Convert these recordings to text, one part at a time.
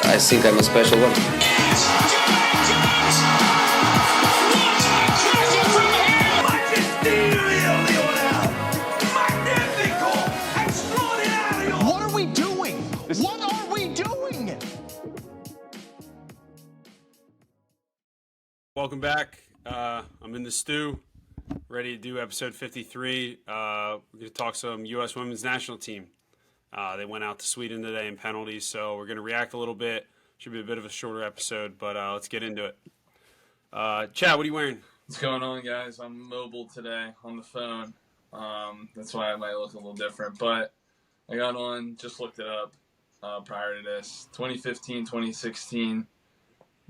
I think I'm a special one. What are we doing? What are we doing? Welcome back. I'm in the stew, ready to do episode 53. We're going to talk some U.S. women's national team. They went out to Sweden today in penalties, so we're going to react a little bit. Should be a bit of a shorter episode, but let's get into it. Chad, what are you wearing? What's going on, guys? I'm mobile today on the phone. That's why I might look a little different, but I got on, just looked it up prior to this. 2015-2016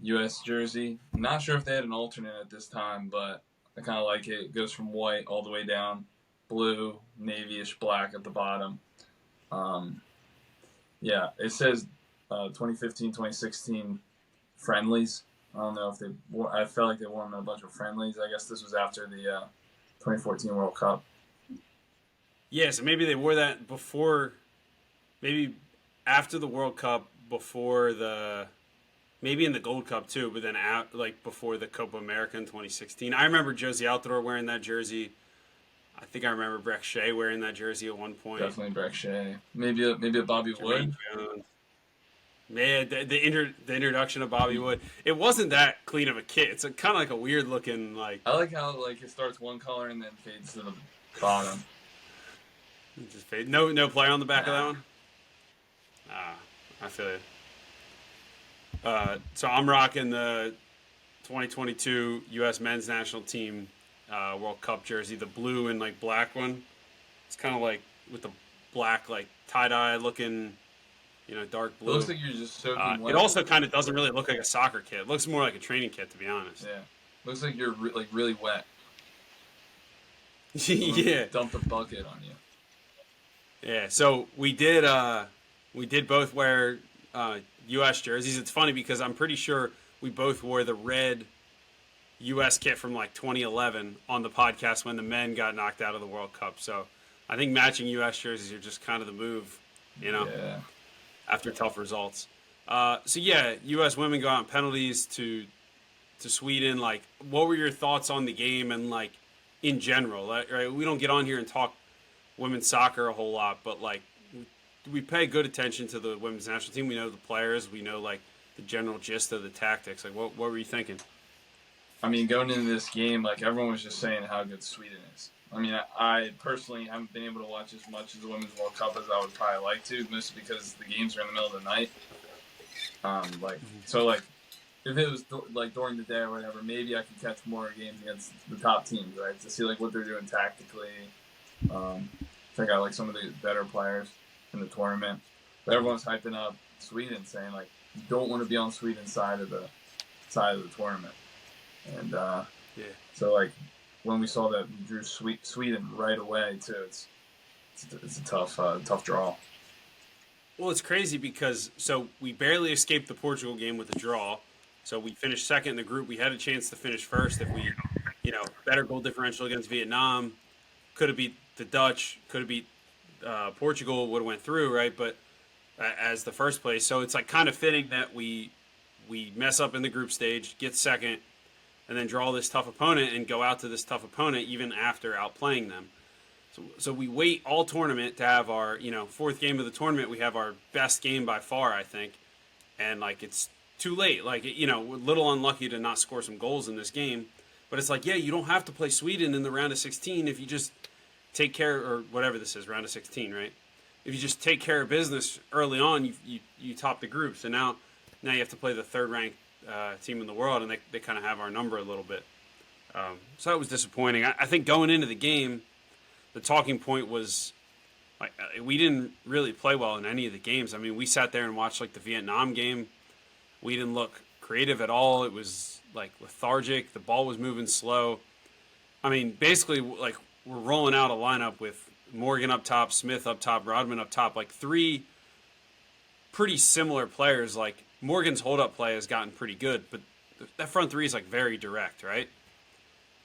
U.S. jersey. Not sure if they had an alternate at this time, but I kind of like it. It goes from white all the way down, blue, navy-ish black at the bottom. Yeah, it says 2015-2016 friendlies. I don't know if I felt like they won a bunch of friendlies. I guess this was after the 2014 World Cup. Yeah, so maybe they wore that before, maybe after the World Cup, maybe in the Gold Cup too, but then before the Copa America in 2016. I remember Josie Altidore wearing that jersey. I think I remember Breck Shea wearing that jersey at one point. Definitely Breck Shea. Maybe a Bobby Wood. Yeah, the introduction of Bobby Wood. It wasn't that clean of a kit. It's kind of like a weird looking like. I like how it starts one color and then fades to the bottom. It just fade. No player on the back of that one. I feel you. So I'm rocking the 2022 U.S. men's national team World Cup jersey, the blue and like black one. It's kind of like with the black like tie-dye looking, dark blue. It looks like you're just soaking wet. It also kind of doesn't really look like a soccer kit. It looks more like a training kit, to be honest. Yeah, looks like you're really wet. Yeah. Dump a bucket on you. Yeah. So we did both wear U.S. jerseys. It's funny because I'm pretty sure we both wore the red U.S. kit from like 2011 on the podcast when the men got knocked out of the World Cup. So I think matching U.S. jerseys are just kind of the move, Yeah. after tough results. So yeah, U.S. women go out in penalties to Sweden. Like, what were your thoughts on the game and like in general? Right, we don't get on here and talk women's soccer a whole lot, but like we pay good attention to the women's national team. We know the players. We know like the general gist of the tactics. Like, what were you thinking? I mean, going into this game, like everyone was just saying how good Sweden is. I mean, I personally haven't been able to watch as much of the Women's World Cup as I would probably like to, mostly because the games are in the middle of the night. So if it was like during the day or whatever, maybe I could catch more games against the top teams, right? To see like what they're doing tactically. Check out like some of the better players in the tournament. But everyone's hyping up Sweden, saying like you don't want to be on Sweden's side of the tournament. And so like when we saw that we drew Sweden right away too, it's a tough draw. Well, it's crazy because we barely escaped the Portugal game with a draw. So we finished second in the group. We had a chance to finish first if we, better goal differential against Vietnam. Could have beat the Dutch. Could have beat Portugal. Would have went through, right? But as the first place, so it's like kind of fitting that we mess up in the group stage, get second, and then draw this tough opponent and go out to this tough opponent even after outplaying them. So we wait all tournament to have our, fourth game of the tournament. We have our best game by far, I think. And, like, it's too late. Like, we're a little unlucky to not score some goals in this game. But it's like, yeah, you don't have to play Sweden in the round of 16 if you just take care, or whatever this is, round of 16, right? If you just take care of business early on, you top the group. So now you have to play the third-ranked team in the world, and they kind of have our number a little bit. So that was disappointing. I think going into the game, the talking point was like we didn't really play well in any of the games. I mean, we sat there and watched like the Vietnam game. We didn't look creative at all. It was like lethargic. The ball was moving slow. I mean, basically, like we're rolling out a lineup with Morgan up top, Smith up top, Rodman up top, like three pretty similar players, like Morgan's hold-up play has gotten pretty good, but that front three is like very direct, right?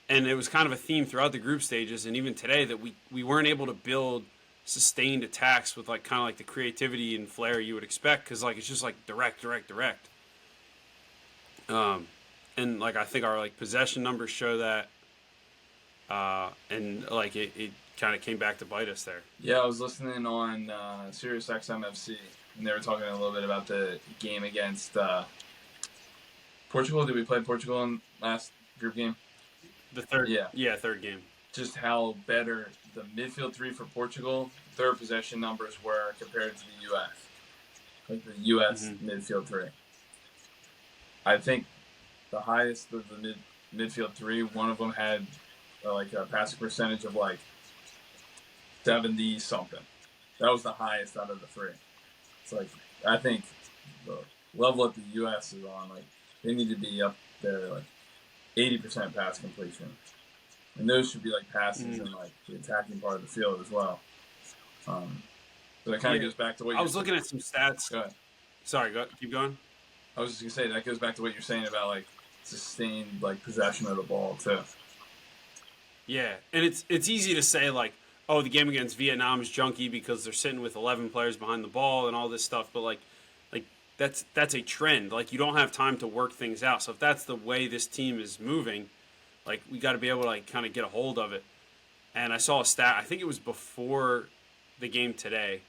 And it was kind of a theme throughout the group stages, and even today, that we weren't able to build sustained attacks with like kind of like the creativity and flair you would expect, because like it's just like direct. And like I think our like possession numbers show that, and like it kind of came back to bite us there. Yeah, I was listening on Sirius XMFC, and they were talking a little bit about the game against Portugal. Did we play Portugal in last group game? The third, third game. Just how better the midfield three for Portugal, their possession numbers were compared to the U.S. Like the U.S. midfield three. I think the highest of the midfield three, one of them had like a passing percentage of like 70 something. That was the highest out of the three. It's like, I think the level that the U.S. is on, like they need to be up there like 80% pass completion. And those should be like passes in like the attacking part of the field as well. So that kind of goes back to what I was looking at some stats. Go ahead. Sorry, keep going. I was just gonna say that goes back to what you're saying about like sustained like possession of the ball too. Yeah, and it's easy to say like, oh, the game against Vietnam is junky because they're sitting with 11 players behind the ball and all this stuff, but like that's a trend. Like you don't have time to work things out. So if that's the way this team is moving, like we got to be able to like kind of get a hold of it. And I saw a stat, I think it was before the game today,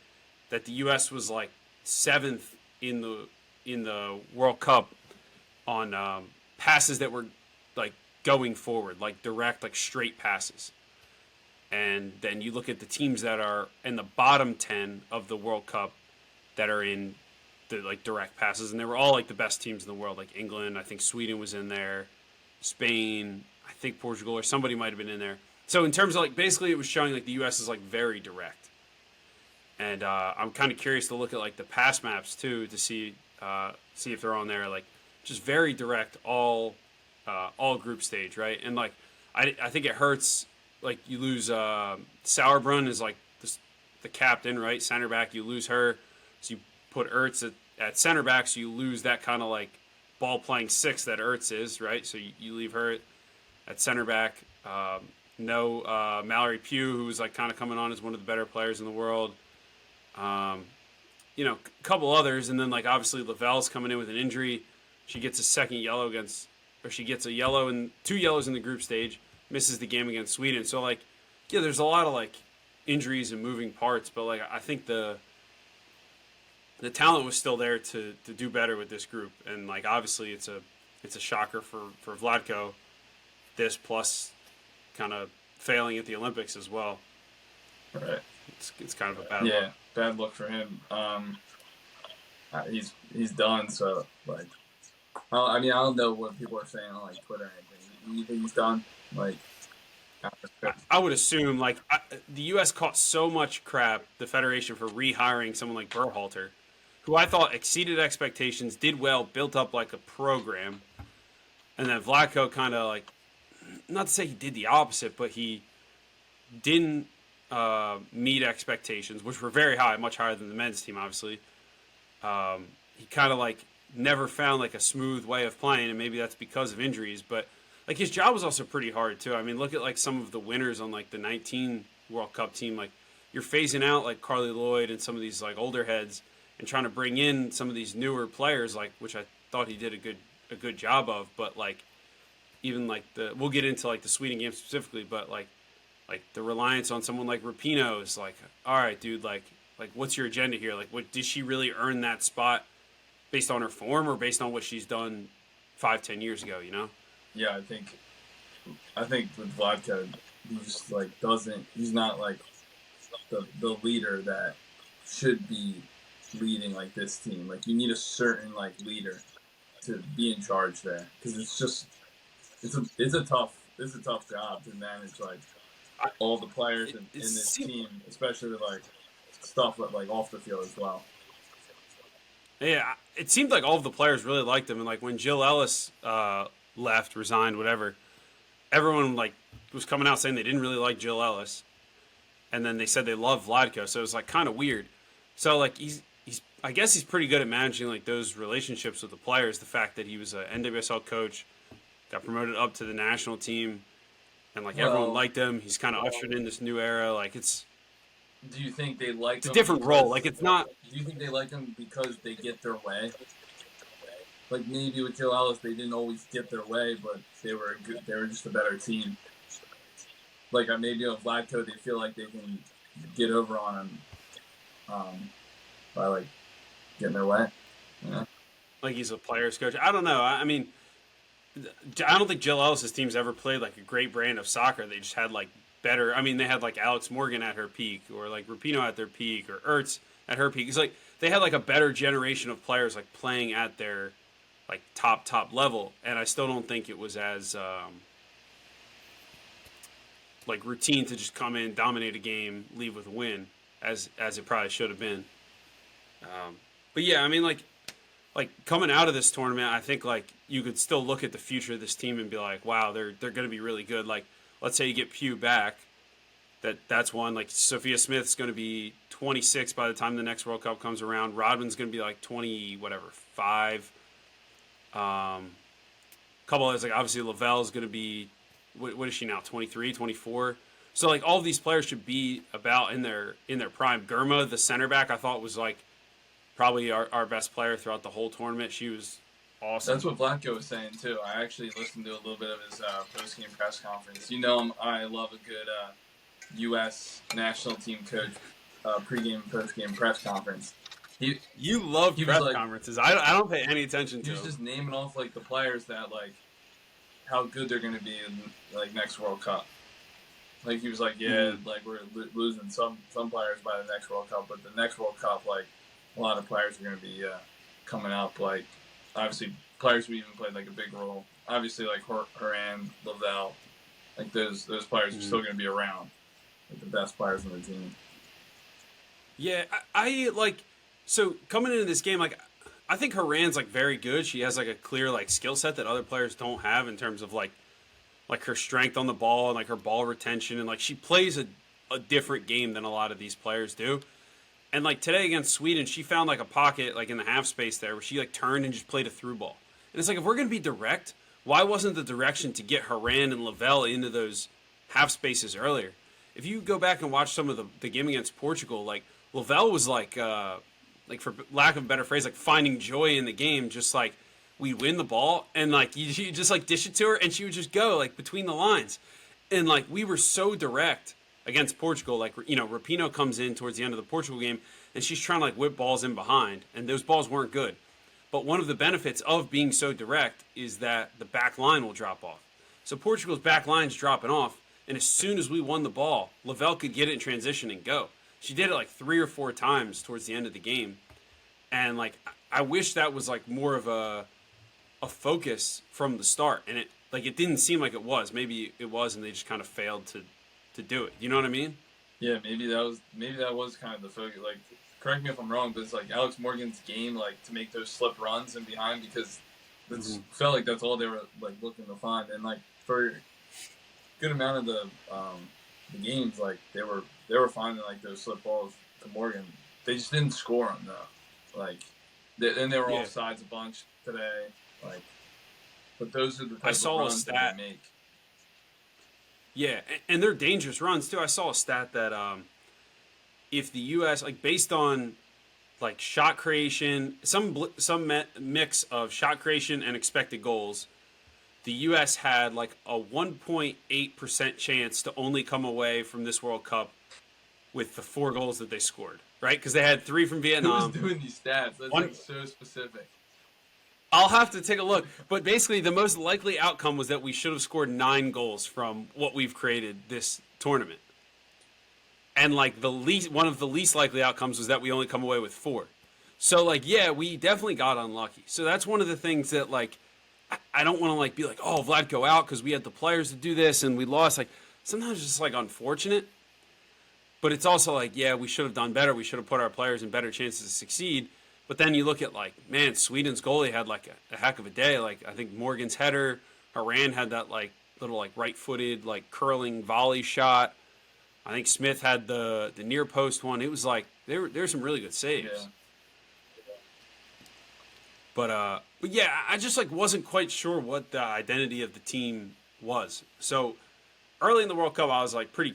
that the U.S. was like 7th in the World Cup on passes that were like going forward, like direct, like straight passes. And then you look at the teams that are in the bottom 10 of the World Cup that are in the like direct passes, and they were all like the best teams in the world, like England, I think Sweden was in there, Spain, I think Portugal, or somebody might have been in there. So in terms of like, basically it was showing like the U.S. is like very direct. And I'm kind of curious to look at like the pass maps too, to see if they're on there, like just very direct all group stage, right? And like I think it hurts, like you lose Sauerbrunn is like the captain, right? Center back, you lose her, so you put Ertz at center back, so you lose that kind of like ball playing six that Ertz is, right? So you leave her at center back. No Mallory Pugh, who's like kind of coming on as one of the better players in the world. You know, a couple others, and then like obviously Lavelle's coming in with an injury. She gets a second yellow she gets a yellow and 2 yellows in the group stage, misses the game against Sweden. So like, yeah, there's a lot of like injuries and moving parts, but like I think the talent was still there to do better with this group, and like obviously it's a shocker for Vlatko, this plus kind of failing at the Olympics as well. Right. It's kind of a bad look. Bad look for him. He's done. So like, I mean, I don't know what people are saying on like Twitter or anything. You think he's done? Like, I would assume like the U.S. caught so much crap, the Federation, for rehiring someone like Berhalter, who I thought exceeded expectations, did well, built up like a program, and then Vlatko kind of like, not to say he did the opposite, but he didn't meet expectations, which were very high, much higher than the men's team, obviously. He kind of like never found like a smooth way of playing, and maybe that's because of injuries, but like his job was also pretty hard too. I mean, look at like some of the winners on like the 19 World Cup team. Like you're phasing out like Carly Lloyd and some of these like older heads, and trying to bring in some of these newer players, like, which I thought he did a good job of. But like even like we'll get into like the Sweden game specifically, but like the reliance on someone like Rapinoe is like, all right, dude, like what's your agenda here? Like, what did she really earn that spot based on her form or based on what she's done 5-10 years ago? You know? Yeah, I think with Vlatko, he just like he's not like the leader that should be leading like this team. Like you need a certain like leader to be in charge there, because it's a tough job to manage like all the players in this team, especially with like stuff like off the field as well. Yeah, it seemed like all of the players really liked him, and like when Jill Ellis left, resigned, whatever, everyone like was coming out saying they didn't really like Jill Ellis, and then they said they loved Vlatko, so it was like kind of weird. So like I guess he's pretty good at managing like those relationships with the players. The fact that he was an NWSL coach, got promoted up to the national team, and like everyone liked him. He's kind of ushered in this new era. Like Do you think they like it's a him different role. Like it's not. Do you think they like him because they get their way? Like maybe with Jill Ellis, they didn't always get their way, but they were good. They were just a better team. Like maybe with Vlatko, they feel like they can get over on him by like getting their way. Yeah. Like he's a player's coach. I don't know. I mean, I don't think Jill Ellis's teams ever played like a great brand of soccer. They just had like better. I mean, they had like Alex Morgan at her peak, or like Rapinoe at their peak, or Ertz at her peak. It's like they had like a better generation of players like playing at their like top level, and I still don't think it was as like routine to just come in, dominate a game, leave with a win as it probably should have been. But yeah, I mean like coming out of this tournament, I think like you could still look at the future of this team and be like, wow, they're going to be really good. Like let's say you get Pugh back, that's one. Like Sophia Smith's going to be 26 by the time the next World Cup comes around. Rodman's going to be like 5. Couple of like obviously Lavelle's going to be what is she now, 23, 24. So like all of these players should be about in their prime. Gurma, the center back, I thought was like probably our best player throughout the whole tournament. She was awesome. That's what Vlatko was saying too. I actually listened to a little bit of his post-game press conference. You know, I love a good U.S. national team coach pre-game and post-game press conference. You love press conferences. I don't pay any attention to. He was just naming off like the players that like how good they're going to be in like next World Cup. Like he was like, like we're losing some players by the next World Cup, but the next World Cup, like a lot of players are going to be coming up. Like obviously players who even played like a big role. Obviously like Horan, Lavelle, like those players are still going to be around. Like the best players on the team. Yeah, I like. So coming into this game, like I think Horan's like very good. She has like a clear like skill set that other players don't have in terms of like her strength on the ball and like her ball retention, and like she plays a different game than a lot of these players do. And like today against Sweden, she found like a pocket like in the half space there where she like turned and just played a through ball. And it's like if we're gonna be direct, why wasn't the direction to get Horan and Lavelle into those half spaces earlier? If you go back and watch some of the game against Portugal, like Lavelle was like for lack of a better phrase, like finding joy in the game, just like we'd win the ball and like you just like dish it to her and she would just go like between the lines. And like we were so direct against Portugal. Like, you know, Rapinoe comes in towards the end of the Portugal game and she's trying to like whip balls in behind, and those balls weren't good. But one of the benefits of being so direct is that the back line will drop off. So Portugal's back line's dropping off, and as soon as we won the ball, Lavelle could get it in transition and go. She did it like 3 or 4 times towards the end of the game. And like I wish that was like more of a focus from the start, and it didn't seem like it was. Maybe it was, and they just kind of failed to do it. You know what I mean? Yeah, maybe that was kind of the focus. Like, correct me if I'm wrong, but it's like Alex Morgan's game, like to make those slip runs and behind, because it felt like that's all they were like looking to find. And like for a good amount of the games, like they were finding like those slip balls to Morgan. They just didn't score them though. Like, then they were off sides a bunch today. Like, but those are the type of runs that they make. Yeah, and they're dangerous runs too. I saw a stat that if the U.S. like based on like shot creation, some mix of shot creation and expected goals, the U.S. had like a 1.8% chance to only come away from this World Cup with the 4 goals that they scored, right? Because they had 3 from Vietnam. Who's doing these stats? That's like so specific. I'll have to take a look. But basically, the most likely outcome was that we should have scored 9 goals from what we've created this tournament. And like one of the least likely outcomes was that we only come away with 4. So like, yeah, we definitely got unlucky. So that's one of the things that like, I don't want to like be like, oh, Vlatko out because we had the players to do this and we lost. Like sometimes it's just like unfortunate. But it's also like, yeah, we should have done better. We should have put our players in better chances to succeed. But then you look at like, man, Sweden's goalie had like a heck of a day. Like I think Morgan's header, Horan had that like little like right-footed like curling volley shot. I think Smith had the near post one. It was like there were some really good saves. But yeah, I just like wasn't quite sure what the identity of the team was. So early in the World Cup, I was like pretty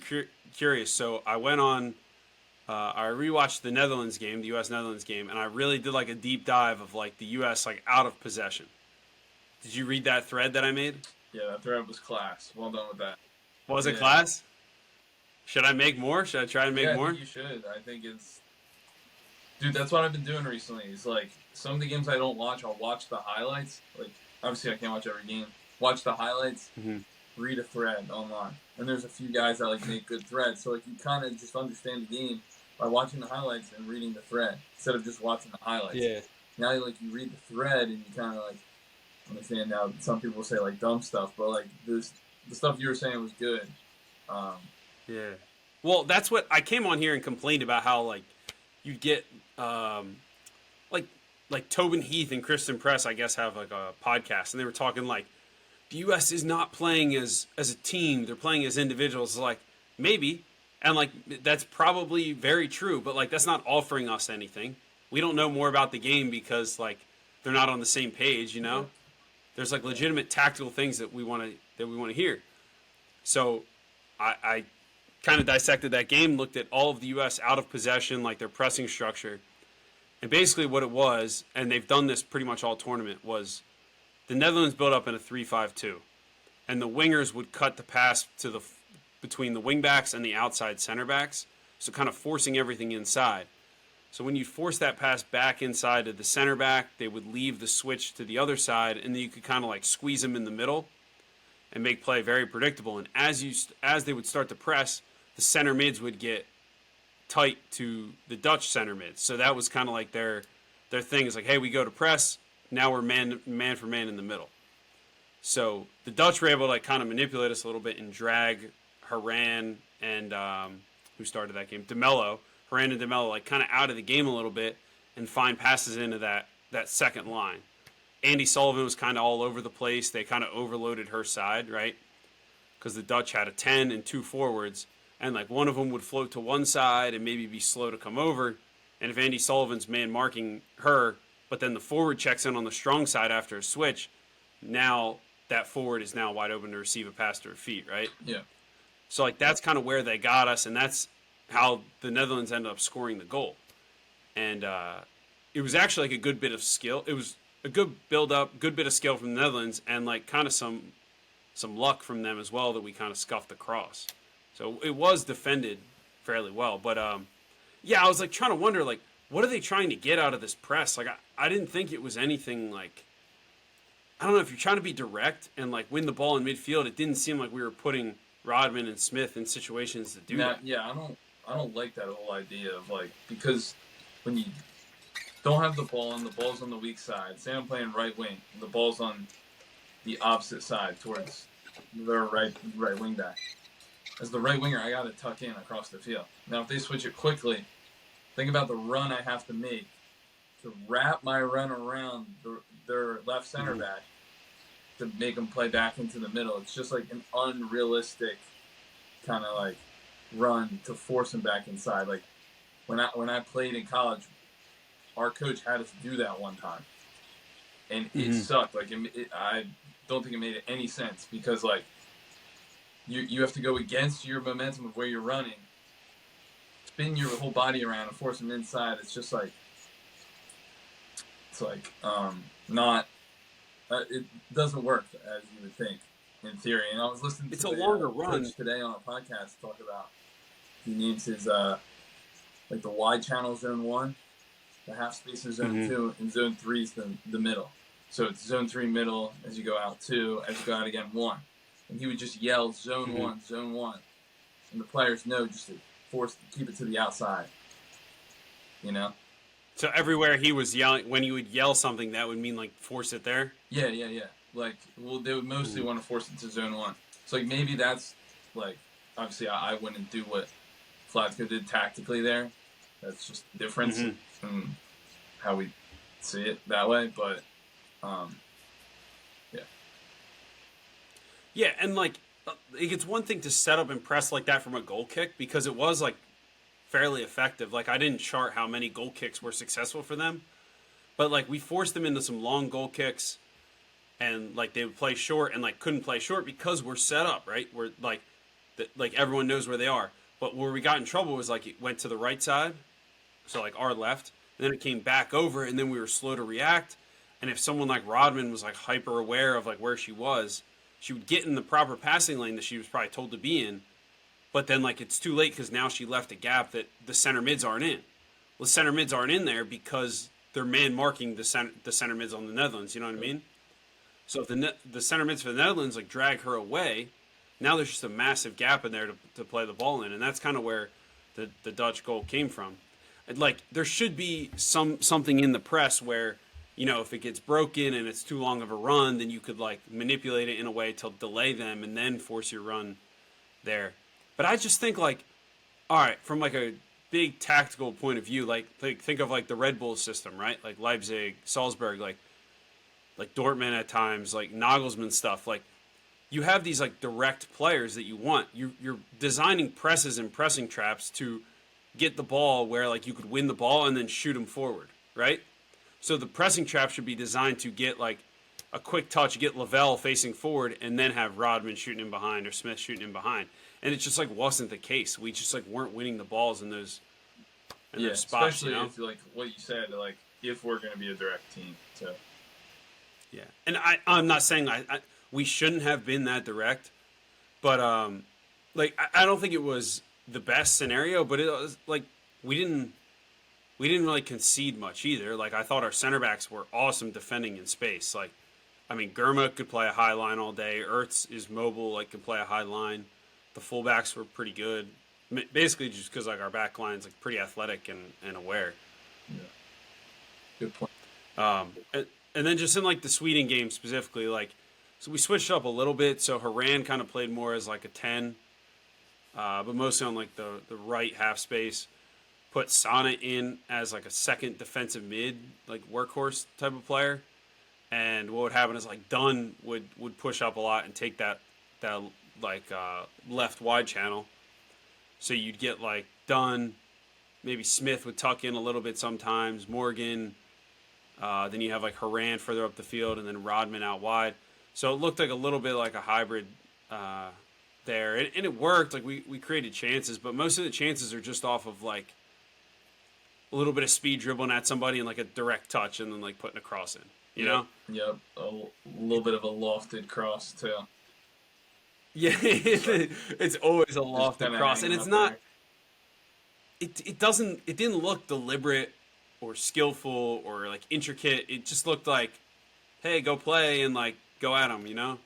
curious. So I went on. I rewatched the Netherlands game, the U.S. Netherlands game, and I really did like a deep dive of like the U.S. like out of possession. Did you read that thread that I made? Yeah, that thread was class. Well done with that. Was it class? Should I make more? Should I try and make more? I think you should. I think it's... Dude, that's what I've been doing recently. It's like, some of the games I don't watch, I'll watch the highlights. Like, obviously I can't watch every game. Watch the highlights, read a thread online. And there's a few guys that like make good threads. So like you kind of just understand the game by watching the highlights and reading the thread instead of just watching the highlights. Yeah. Now you read the thread and you kind of like understand. Now some people say like dumb stuff, but like the stuff you were saying was good. Yeah. Well, that's what I came on here and complained about, how like you'd get like Tobin Heath and Kristen Press, I guess, have like a podcast, and they were talking like the U.S. is not playing as a team; they're playing as individuals. Like maybe, and like that's probably very true, but like that's not offering us anything. We don't know more about the game because like they're not on the same page. You know, there's like legitimate tactical things that we want to hear. So I kind of dissected that game, looked at all of the U.S. out of possession, like their pressing structure. And basically what it was, and they've done this pretty much all tournament, was the Netherlands built up in a 3-5-2. And the wingers would cut the pass to between the wingbacks and the outside center backs, so kind of forcing everything inside. So when you force that pass back inside to the center back, they would leave the switch to the other side, and then you could kind of like squeeze them in the middle and make play very predictable. And as they would start to press, the center mids would get tight to the Dutch center mids. So that was kind of like their thing. Is like, hey, we go to press, now we're man for man in the middle. So the Dutch were able to like kind of manipulate us a little bit and drag Haran and who started that game, Haran and DeMello like kind of out of the game a little bit and find passes into that second line. Andy Sullivan was kind of all over the place. They kind of overloaded her side, right? Because the Dutch had a 10 and 2 forwards, and like one of them would float to one side and maybe be slow to come over. And if Andy Sullivan's man marking her, but then the forward checks in on the strong side after a switch, now that forward is now wide open to receive a pass to her feet, right? Yeah. So like that's kind of where they got us, and that's how the Netherlands ended up scoring the goal. And it was actually like a good bit of skill. It was a good build-up, good bit of skill from the Netherlands, and like kind of some luck from them as well that we kind of scuffed across. So it was defended fairly well. But yeah, I was like trying to wonder, like, what are they trying to get out of this press? Like, I didn't think it was anything like, I don't know, if you're trying to be direct and like win the ball in midfield, it didn't seem like we were putting Rodman and Smith in situations to do that. Yeah, I don't like that whole idea of like, because when you don't have the ball and the ball's on the weak side, say I'm playing right wing, and the ball's on the opposite side towards their right wing back. As the right winger, I got to tuck in across the field. Now, if they switch it quickly, think about the run I have to make to wrap my run around their left center back to make them play back into the middle. It's just like an unrealistic kind of like run to force them back inside. Like when I played in college, our coach had us do that one time, and it sucked. Like I don't think it made any sense because like you have to go against your momentum of where you're running, spin your whole body around and force them inside. It's just like not. It doesn't work as you would think in theory. And I was listening to it's a longer run today on a podcast talk about he needs his like the wide channel zone 1, the half space is zone 2, and zone 3 is the middle. So it's zone 3 middle as you go out 2, as you go out again 1. And he would just yell zone 1, zone 1, and the players know just to keep it to the outside. You know. So everywhere he was yelling, when he would yell something, that would mean like force it there. Yeah. Like, well, they would mostly want to force it to zone 1. So like maybe that's like obviously I wouldn't do what Flatko did tactically there. That's just the difference in how we see it that way. But yeah. Yeah, and like it's one thing to set up and press like that from a goal kick because it was like fairly effective. Like I didn't chart how many goal kicks were successful for them, but like we forced them into some long goal kicks, and like they would play short and like couldn't play short because we're set up right. We're like, like everyone knows where they are. But where we got in trouble was like it went to the right side, so like our left, and then it came back over, and then we were slow to react. And if someone like Rodman was like hyper aware of like where she was, she would get in the proper passing lane that she was probably told to be in. But then like it's too late because now she left a gap that the center mids aren't in. Well, the center mids aren't in there because they're man marking the center mids on the Netherlands. You know what I mean? So if the center mids for the Netherlands like drag her away, now there's just a massive gap in there to play the ball in, and that's kind of where the Dutch goal came from. And like there should be something in the press where, you know, if it gets broken and it's too long of a run, then you could like manipulate it in a way to delay them and then force your run there. But I just think like, all right, from like a big tactical point of view, like think of like the Red Bull system, right? Like Leipzig, Salzburg, like Dortmund at times, like Nagelsmann stuff. Like you have these like direct players that you want. You're designing presses and pressing traps to get the ball where like you could win the ball and then shoot them forward, right? So the pressing trap should be designed to get like a quick touch, get Lavelle facing forward, and then have Rodman shooting in behind or Smith shooting in behind. And it just like wasn't the case. We just like weren't winning the balls in those spots. Especially you know? if like what you said, like if we're going to be a direct team. So yeah, and I'm not saying we shouldn't have been that direct, but like I don't think it was the best scenario, but it was like we didn't really concede much either. Like I thought our center backs were awesome defending in space. Like I mean, Germa could play a high line all day. Ertz is mobile, like can play a high line. The fullbacks were pretty good, basically just because like our back line's like pretty athletic and aware. yeah, good point. And then just in like the Sweden game specifically, like so we switched up a little bit. So Haran kind of played more as like a 10, but mostly on like the right half space. Put Sana in as like a second defensive mid, like workhorse type of player. And what would happen is like Dunn would push up a lot and take that like left wide channel. So you'd get like Dunn, maybe Smith would tuck in a little bit sometimes, Morgan. Then you have like Haran further up the field and then Rodman out wide. So it looked like a little bit like a hybrid there. And it worked. Like we created chances, but most of the chances are just off of like a little bit of speed dribbling at somebody and like a direct touch and then like putting a cross in. You know? Yep. A little bit of a lofted cross too. Yeah, it's always a lofted cross, and it's not. It didn't look deliberate or skillful or like intricate. It just looked like, hey, go play and like go at them, you know.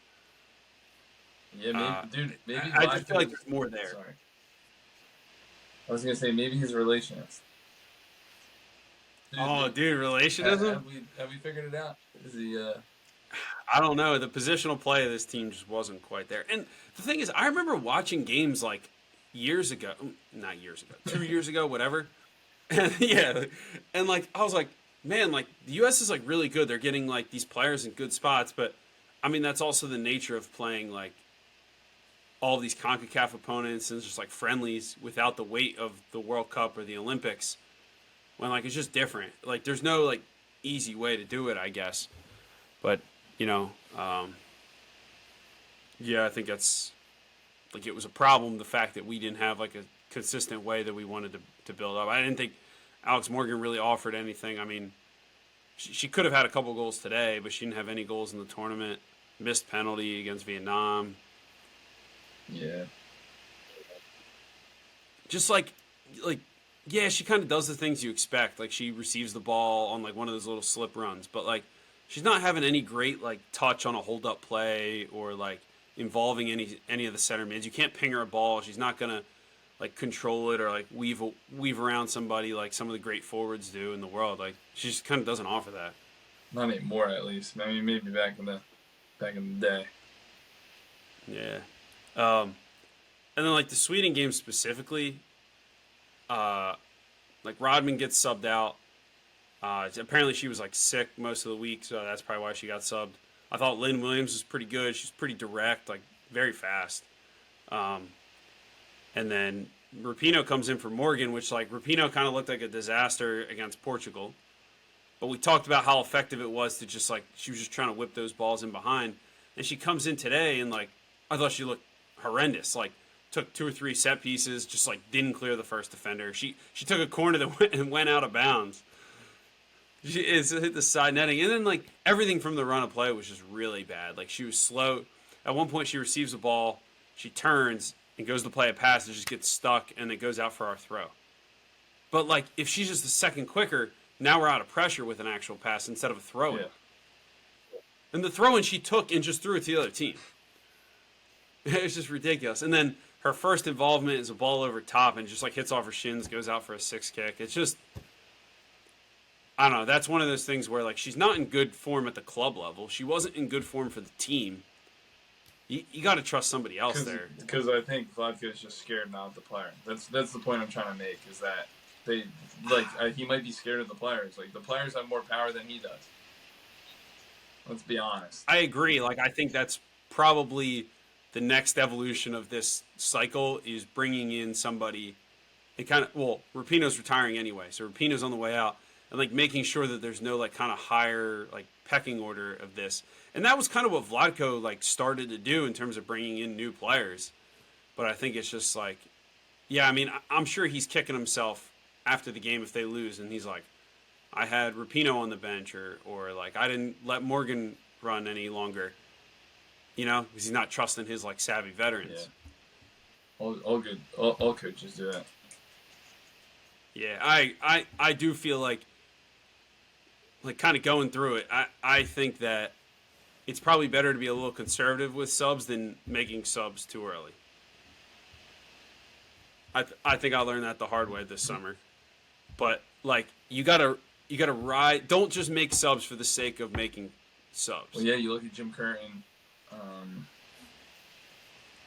Yeah, maybe. I just feel like there's more there. Sorry. I was gonna say maybe his relationship. Dude, relationism? Have we figured it out? Is he? I don't know. The positional play of this team just wasn't quite there. And the thing is, I remember watching games like years ago, not years ago, 2 years ago, whatever. And yeah, and like I was like, man, like the U.S. is like really good. They're getting like these players in good spots, but I mean that's also the nature of playing like all these CONCACAF opponents and just like friendlies without the weight of the World Cup or the Olympics. When like it's just different. Like there's no like easy way to do it, I guess. But you know, yeah, I think that's like it was a problem. The fact that we didn't have like a consistent way that we wanted to build up. I didn't think Alex Morgan really offered anything. I mean, she could have had a couple goals today, but she didn't have any goals in the tournament. Missed penalty against Vietnam. Yeah. Just like yeah, she kind of does the things you expect. Like she receives the ball on like one of those little slip runs, but like she's not having any great like touch on a hold up play or like involving any of the center mids. You can't ping her a ball. She's not gonna like control it or like weave around somebody like some of the great forwards do in the world. Like she just kind of doesn't offer that. Not anymore, at least. I mean, maybe back in the day. Yeah. And then like the Sweden game specifically, like Rodman gets subbed out. Apparently she was like sick most of the week, so that's probably why she got subbed. I thought Lynn Williams was pretty good. She's pretty direct, like very fast. And then Rapinoe comes in for Morgan, which like Rapinoe kind of looked like a disaster against Portugal. But we talked about how effective it was to just like she was just trying to whip those balls in behind, and she comes in today and like I thought she looked horrendous. Like took 2 or 3 set pieces, just like didn't clear the first defender. She took a corner that went out of bounds. She hit the side netting, and then like everything from the run of play was just really bad. Like she was slow. At one point, she receives the ball, she turns and goes to play a pass, and just gets stuck, and it goes out for our throw. But like if she's just a second quicker, now we're out of pressure with an actual pass instead of a throw-in. Yeah. And the throw-in she took and just threw it to the other team. It's just ridiculous. And then her first involvement is a ball over top and just like hits off her shins, goes out for a 6 kick. It's just, I don't know. That's one of those things where like she's not in good form at the club level. She wasn't in good form for the team. You got to trust somebody else there. Because I think Vladka is just scared, not the player. That's the point I'm trying to make. Is that they he might be scared of the players. Like the players have more power than he does. Let's be honest. I agree. Like I think that's probably the next evolution of this cycle is bringing in somebody. And kind of Rapinoe's retiring anyway, so Rapinoe's on the way out, and like making sure that there's no like kind of higher like pecking order of this. And that was kind of what Vlatko like started to do in terms of bringing in new players. But I think it's just like, yeah, I mean, I'm sure he's kicking himself after the game if they lose, and he's like, I had Rapinoe on the bench, or like I didn't let Morgan run any longer, you know, because he's not trusting his like savvy veterans. Yeah. All coaches do that. Yeah, I do feel like kind of going through it, I think that it's probably better to be a little conservative with subs than making subs too early. I think I learned that the hard way this summer. But like you gotta ride. Don't just make subs for the sake of making subs. Well, yeah, you look at Jim Curtin,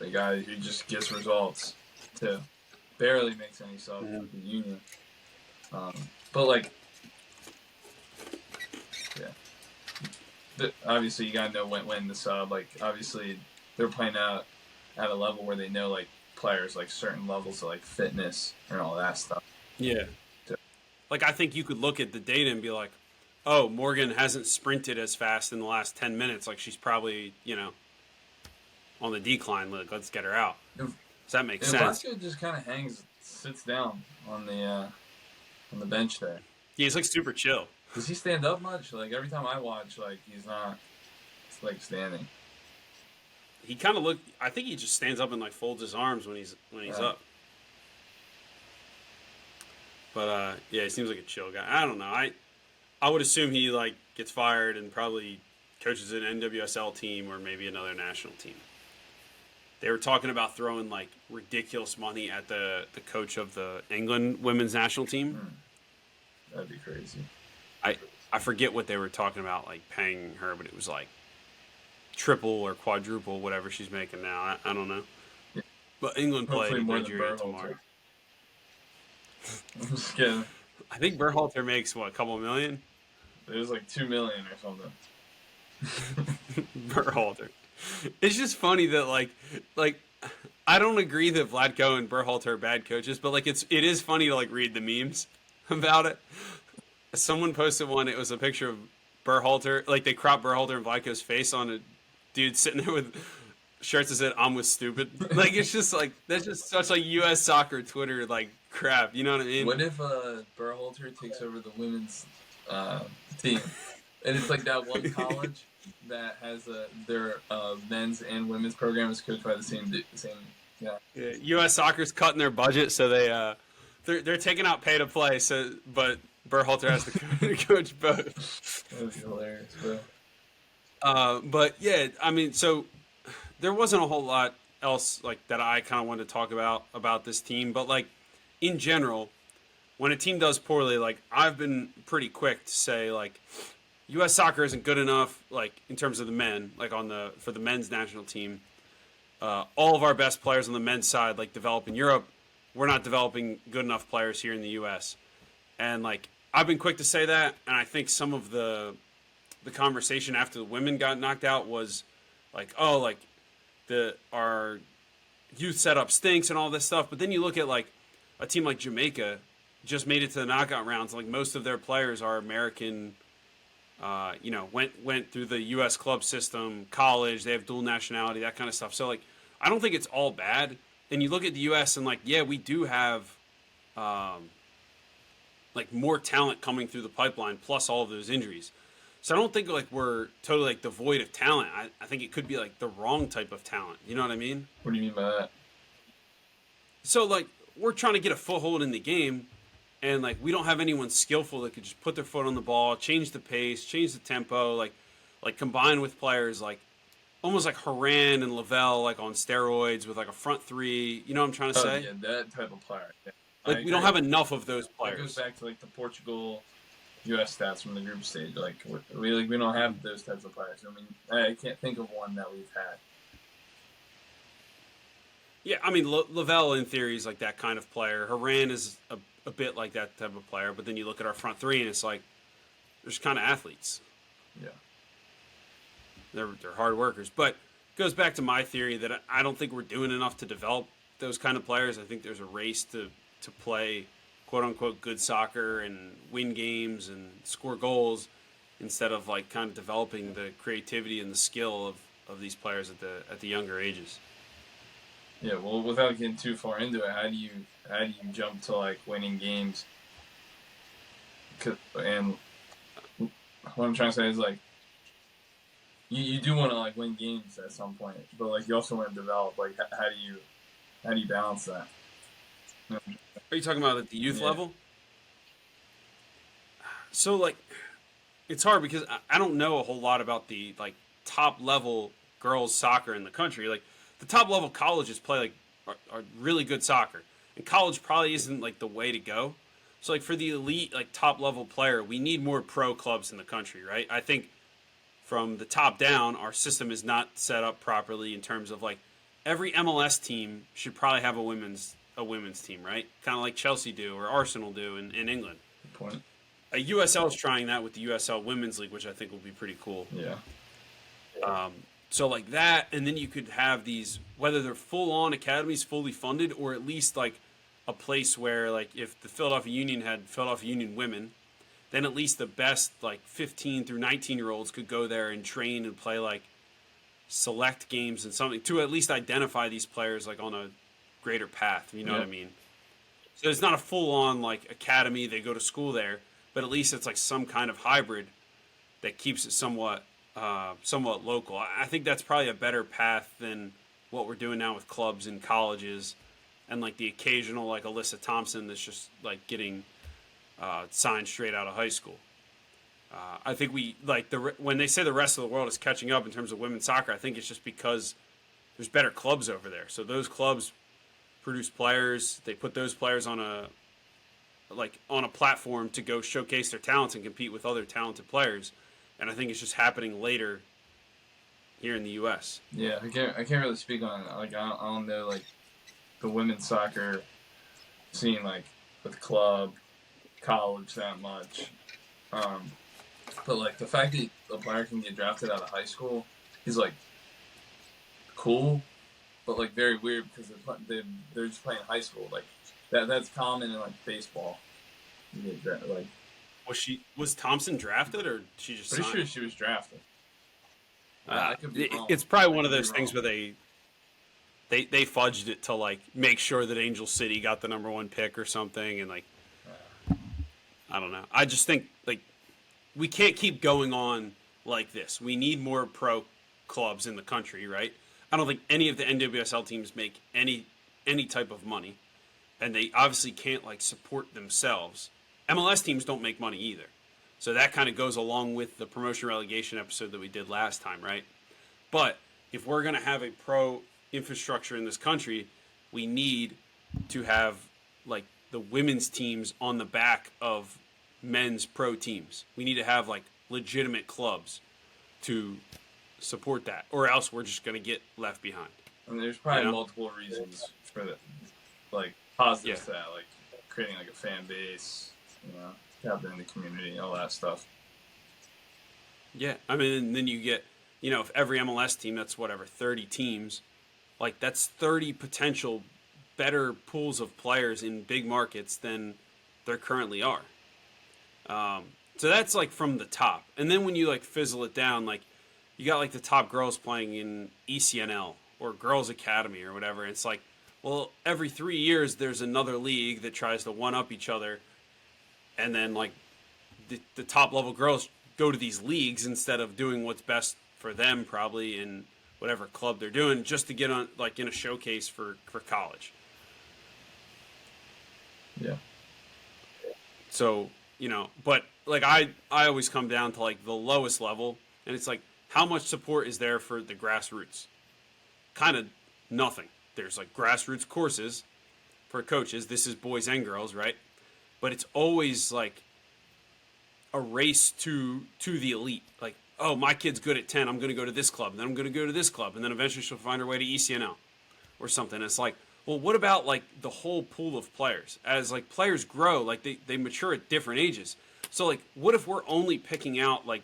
the guy who just gets results too. Barely makes any subs with the Union. But like, yeah. Obviously, you gotta know when to sub. Like, obviously, they're playing out at a level where they know like players like certain levels of like fitness and all that stuff. Yeah. Like, I think you could look at the data and be like, oh, Morgan hasn't sprinted as fast in the last 10 minutes. Like, she's probably, you know, on the decline. Like, let's get her out. Does that make sense? Vasco just kind of sits down on the bench there. Yeah, he's like super chill. Does he stand up much? Like, every time I watch, like, he's not, like, standing. He kind of I think he just stands up and, like, folds his arms when he's up. But, yeah, he seems like a chill guy. I don't know. I would assume he, like, gets fired and probably coaches an NWSL team or maybe another national team. They were talking about throwing, like, ridiculous money at the coach of the England women's national team. That'd be crazy. I forget what they were talking about, like, paying her, but it was, like, triple or quadruple whatever she's making now. I don't know. Yeah. But England played Nigeria tomorrow. I'm just kidding. I think Berhalter makes, what, a couple million? It was like $2 million or something. Berhalter. It's just funny that, like, I don't agree that Vlatko and Berhalter are bad coaches, but, like, it is funny to, like, read the memes about it. Someone posted one, it was a picture of Berhalter, like, they cropped Berhalter and Vlatko's face on a dude sitting there with shirts that said, I'm with stupid. Like, it's just, like, that's just such, like, U.S. soccer Twitter, like, crap, you know what I mean? What if Berhalter takes over the women's team? And it's like that one college that has their men's and women's program is coached by the same yeah. U.S. Soccer's cutting their budget, so they're taking out pay to play. So, but Berhalter has to coach both. That would be hilarious, bro. But yeah, I mean, so there wasn't a whole lot else like that I kind of wanted to talk about this team, but like in general, when a team does poorly, like I've been pretty quick to say like U.S. soccer isn't good enough, like in terms of the men, like for the men's national team. All of our best players on the men's side, like develop in Europe. We're not developing good enough players here in the U.S. And like I've been quick to say that, and I think some of the conversation after the women got knocked out was like, oh, like our youth setup stinks and all this stuff. But then you look at like a team like Jamaica just made it to the knockout rounds. Like most of their players are American went through the U.S. club system, college. They have dual nationality, that kind of stuff. So like, I don't think it's all bad. And you look at the U.S. and like, yeah, we do have like more talent coming through the pipeline, plus all of those injuries. So I don't think like we're totally like devoid of talent. I think it could be like the wrong type of talent. You know what I mean? What do you mean by that? So like we're trying to get a foothold in the game, and like we don't have anyone skillful that could just put their foot on the ball, change the pace, change the tempo, like combine with players like almost like Haran and Lavelle like on steroids with like a front three. You know what I'm trying to say? Yeah, that type of player. Yeah. Like we don't have enough of those It players. goes back to like the Portugal, U.S. stats from the group stage. Like we don't have those types of players. I mean, I can't think of one that we've had. Yeah, I mean Lavelle in theory is like that kind of player. Haran is a bit like that type of player, but then you look at our front three and it's like they're just kind of athletes. Yeah. They're hard workers. But it goes back to my theory that I don't think we're doing enough to develop those kind of players. I think there's a race to play quote unquote good soccer and win games and score goals instead of like kind of developing the creativity and the skill of these players at the younger ages. Yeah, well, without getting too far into it, how do you jump to like winning games? And what I'm trying to say is like you do want to like win games at some point, but like you also want to develop. Like how do you balance that? Are you talking about at the youth level? So like it's hard because I don't know a whole lot about the like top level girls soccer in the country. Like the top level colleges play like are really good soccer, and college probably isn't like the way to go. So like for the elite like top level player, we need more pro clubs in the country, right? I think from the top down, our system is not set up properly in terms of like every MLS team should probably have a women's team, right? Kind of like Chelsea do or Arsenal do in England. Good point. USL is trying that with the USL Women's League, which I think will be pretty cool. Yeah. So like that, and then you could have these, whether they're full-on academies, fully funded, or at least like a place where like if the Philadelphia Union had Philadelphia Union women, then at least the best like 15 through 19-year-olds could go there and train and play like select games and something to at least identify these players like on a greater path. You know what I mean? So it's not a full-on like academy. They go to school there, but at least it's like some kind of hybrid that keeps it somewhat local. I think that's probably a better path than what we're doing now with clubs and colleges and like the occasional like Alyssa Thompson that's just like getting signed straight out of high school. I think we like when they say the rest of the world is catching up in terms of women's soccer, I think it's just because there's better clubs over there. So those clubs produce players. They put those players on a platform to go showcase their talents and compete with other talented players. And I think it's just happening later here in the U.S. Yeah, I can't really speak on it. Like I don't know like the women's soccer scene like with club, college that much. But like the fact that a player can get drafted out of high school is like cool, but like very weird because they're just playing high school. Like that's common in like baseball. You get like. Was Thompson drafted or she just Pretty signed? sure she was drafted. I could be wrong. It's probably one of those things where they fudged it to like make sure that Angel City got the number 1 pick or something, and like I don't know. I just think like we can't keep going on like this. We need more pro clubs in the country, right? I don't think any of the NWSL teams make any type of money, and they obviously can't like support themselves. MLS teams don't make money either. So that kind of goes along with the promotion relegation episode that we did last time, right? But if we're going to have a pro infrastructure in this country, we need to have like the women's teams on the back of men's pro teams. We need to have like legitimate clubs to support that, or else we're just going to get left behind. I mean, there's probably multiple reasons for that, like positives to that, like creating like a fan base. Happening in the community, all that stuff. Yeah, I mean, and then you get, if every MLS team, that's whatever, 30 teams, like that's 30 potential better pools of players in big markets than there currently are. So that's like from the top. And then when you like fizzle it down, like you got like the top girls playing in ECNL or Girls Academy or whatever. It's like, well, every 3 years there's another league that tries to one up each other. And then like the top level girls go to these leagues instead of doing what's best for them probably in whatever club they're doing just to get on like in a showcase for college. Yeah. So, you know, but like I always come down to like the lowest level, and it's like how much support is there for the grassroots? Kind of nothing. There's like grassroots courses for coaches. This is boys and girls, right? But it's always like a race to the elite. Like, oh, my kid's good at 10. I'm going to go to this club. And then I'm going to go to this club. And then eventually she'll find her way to ECNL or something. It's like, well, what about like the whole pool of players? As like players grow, like they mature at different ages. So like, what if we're only picking out like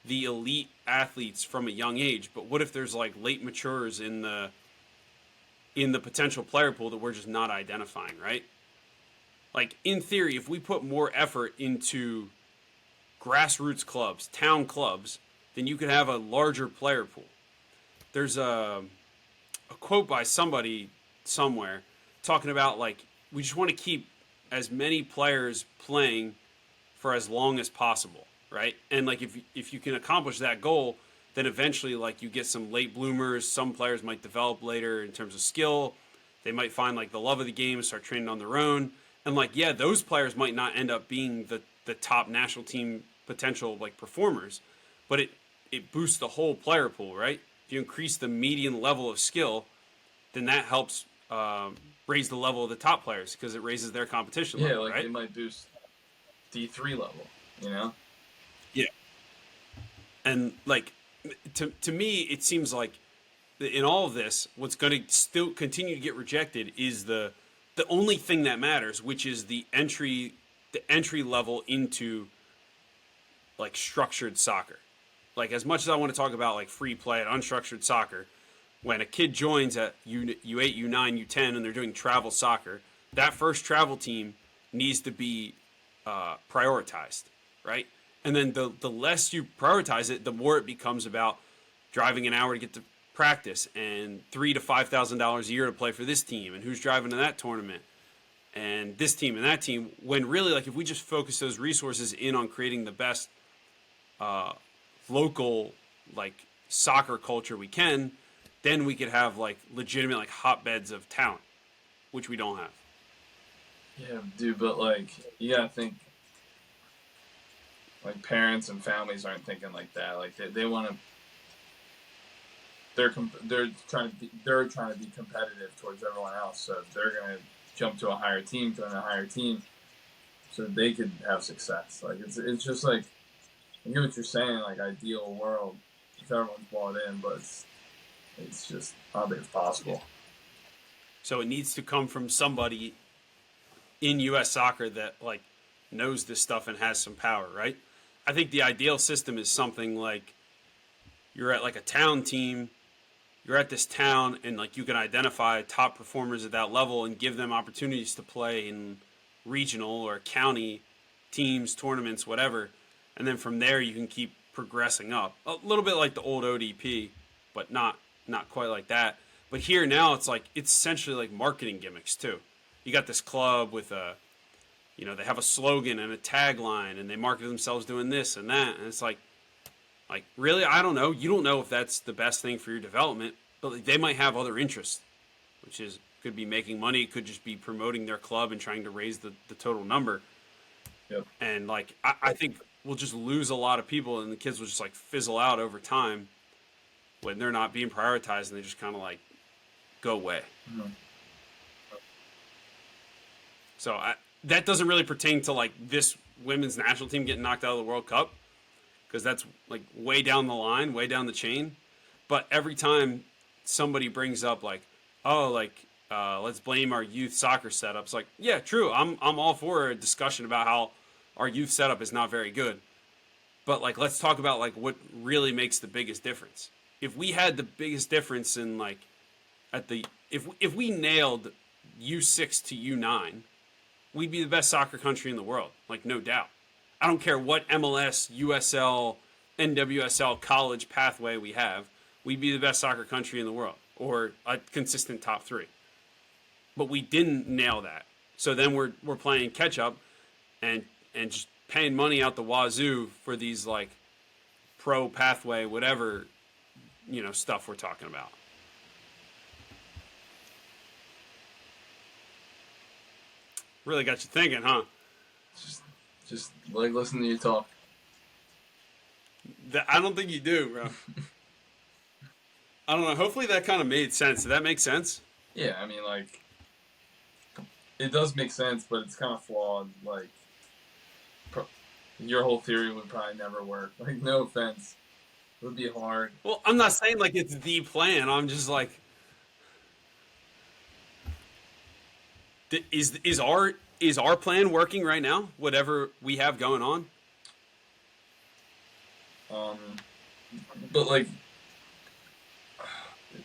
the elite athletes from a young age? But what if there's like late matures in the potential player pool that we're just not identifying, right? Like in theory, if we put more effort into grassroots clubs, town clubs, then you could have a larger player pool. There's a quote by somebody somewhere talking about like we just want to keep as many players playing for as long as possible, right? And like if you can accomplish that goal, then eventually like you get some late bloomers. Some players might develop later in terms of skill. They might find like the love of the game, start training on their own. And like, yeah, those players might not end up being the top national team potential like performers, but it boosts the whole player pool, right? If you increase the median level of skill, then that helps raise the level of the top players because it raises their competition level, like right? they might boost D3 level, you know? Yeah. And like to me, it seems like in all of this, what's going to still continue to get rejected is the only thing that matters, which is the entry level into like structured soccer. Like as much as I want to talk about like free play and unstructured soccer, when a kid joins at U8, U9, U10 and they're doing travel soccer, that first travel team needs to be prioritized, right? And then the less you prioritize it, the more it becomes about driving an hour to get to practice and $3,000 to $5,000 a year to play for this team and who's driving to that tournament and this team and that team. When really, like if we just focus those resources in on creating the best local like soccer culture we can, then we could have like legitimate like hotbeds of talent, which we don't have. Yeah, dude, but like you gotta think like parents and families aren't thinking like that. Like they want to. They're trying to be competitive towards everyone else, so they're gonna jump to a higher team, join a higher team, so they could have success. Like it's just like I get what you're saying. Like ideal world, if everyone's bought in, but it's just I don't think it's possible. So it needs to come from somebody in U.S. soccer that like knows this stuff and has some power, right? I think the ideal system is something like you're at like a town team. You're at this town and like you can identify top performers at that level and give them opportunities to play in regional or county teams, tournaments, whatever. And then from there you can keep progressing up. A little bit like the old ODP, but not quite like that. But here now it's essentially like marketing gimmicks too. You got this club with they have a slogan and a tagline and they market themselves doing this and that. And it's like really, I don't know. You don't know if that's the best thing for your development, but they might have other interests, which is could be making money, could just be promoting their club and trying to raise the total number. Yep. And like I think we'll just lose a lot of people, and the kids will just like fizzle out over time when they're not being prioritized, and they just kind of like go away. Mm-hmm. So that doesn't really pertain to like this women's national team getting knocked out of the World Cup, because that's like way down the line, way down the chain. But every time somebody brings up like, oh, like let's blame our youth soccer setup, it's like, yeah, true. I'm all for a discussion about how our youth setup is not very good. But like, let's talk about like what really makes the biggest difference. If we had the biggest difference in like if we nailed U6 to U9, we'd be the best soccer country in the world, like no doubt. I don't care what MLS, USL, NWSL college pathway we have, we'd be the best soccer country in the world, or a consistent top 3. But we didn't nail that. So then we're playing catch up and just paying money out the wazoo for these like pro pathway, whatever, stuff we're talking about. Really got you thinking, huh? Just like listen to you talk. I don't think you do, bro. I don't know. Hopefully that kind of made sense. Did that make sense? Yeah, I mean, like, it does make sense, but it's kind of flawed. Like, your whole theory would probably never work. Like, no offense. It would be hard. Well, I'm not saying like it's the plan. I'm just like, is our plan working right now? Whatever we have going on. But like,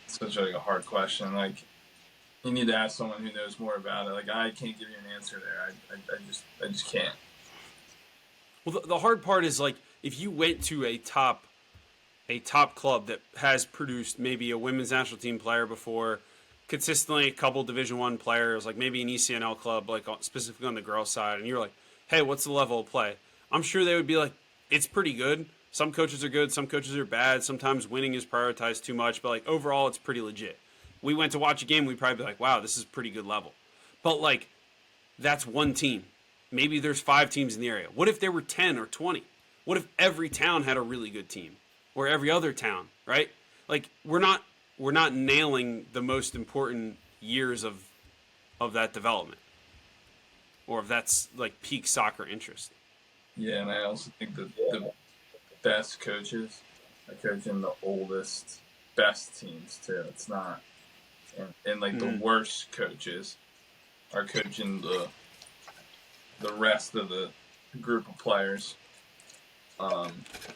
it's such like a hard question. Like, you need to ask someone who knows more about it. Like, I can't give you an answer there. I just can't. Well, the hard part is like if you went to a top club that has produced maybe a women's national team player before, consistently a couple Division I players, like maybe an ECNL club, like specifically on the girls' side, and you're like, hey, what's the level of play? I'm sure they would be like, it's pretty good. Some coaches are good, some coaches are bad. Sometimes winning is prioritized too much, but like overall, it's pretty legit. We went to watch a game, we'd probably be like, wow, this is pretty good level. But like, that's one team. Maybe there's 5 teams in the area. What if there were 10 or 20? What if every town had a really good team? Or every other town, right? Like, we're not nailing the most important years of that development. Or if that's like peak soccer interest. Yeah, and I also think that the best coaches are coaching the oldest, best teams too. It's not, and like the worst coaches are coaching the rest of the group of players.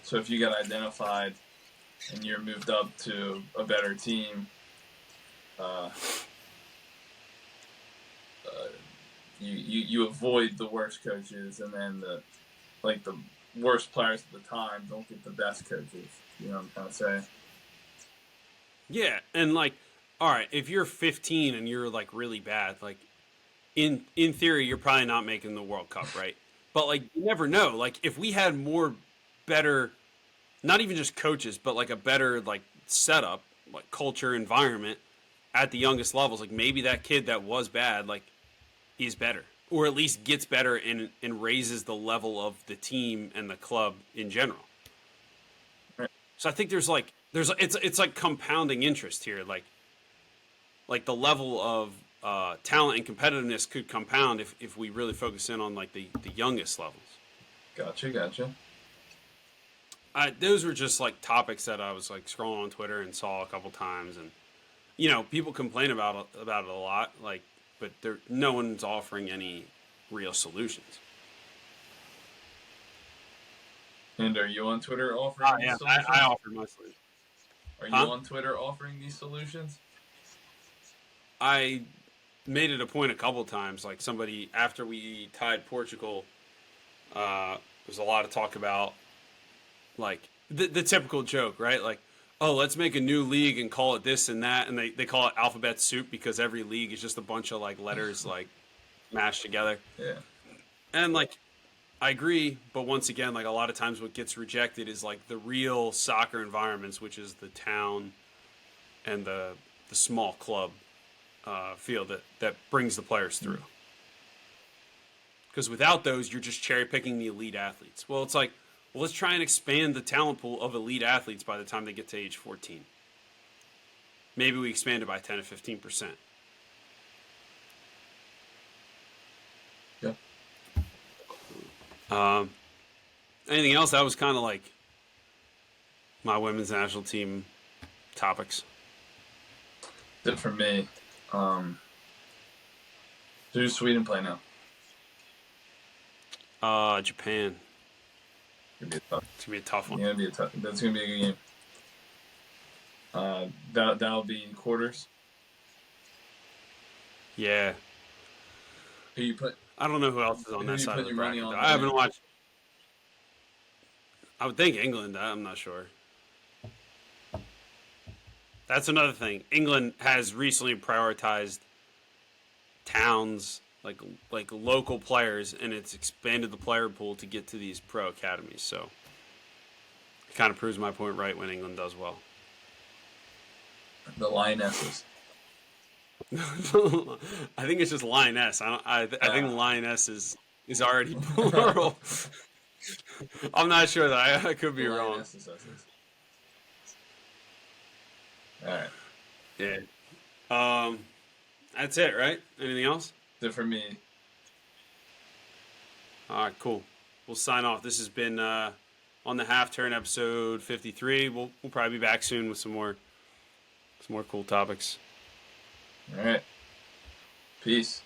So if you get identified and you're moved up to a better team, you avoid the worst coaches, and then the worst players at the time don't get the best coaches. You know what I'm trying to say? Yeah, and like, all right, if you're 15 and you're like really bad, like in theory, you're probably not making the World Cup, right? But like, you never know. Like, if we had more better, not even just coaches, but like a better like setup, like culture, environment at the youngest levels, like maybe that kid that was bad, like, is better, or at least gets better and raises the level of the team and the club in general. Right. So I think it's like compounding interest here, like the level of talent and competitiveness could compound if we really focus in on like the youngest levels. Gotcha. Those were just like topics that I was like scrolling on Twitter and saw a couple times, and people complain about it a lot, like, but no one's offering any real solutions. And are you on Twitter offering these solutions? I offer my solutions. Are you on Twitter offering these solutions? I made it a point a couple times, like somebody, after we tied Portugal, there's a lot of talk about like the typical joke, right? Like, oh, let's make a new league and call it this and that, and they call it alphabet soup because every league is just a bunch of like letters like mashed together. Yeah. And like, I agree, but once again, like a lot of times what gets rejected is like the real soccer environments, which is the town and the small club feel that brings the players through. Because without those, you're just cherry picking the elite athletes. Well, it's like, well, let's try and expand the talent pool of elite athletes by the time they get to age 14. Maybe we expand it by 10 to 15%. Yeah. Anything else? That was kind of like my women's national team topics. That's it for me. Who's Sweden play now? Japan. It's gonna be a tough one. That's gonna be a good game. That'll be in quarters. Yeah. Who you put? I don't know who else is on that side of the bracket. On I haven't watched. I would think England. I'm not sure. That's another thing. England has recently prioritized towns, like local players, and it's expanded the player pool to get to these pro academies. So it kind of proves my point right when England does well. The Lionesses. I think it's just Lioness. I think Lioness is already plural. I'm not sure that I could be wrong. All right. Yeah. That's it, right? Anything else? That's it for me. All right, cool. We'll sign off. This has been On the Half Turn, episode 53. We'll probably be back soon with some more cool topics. All right. Peace.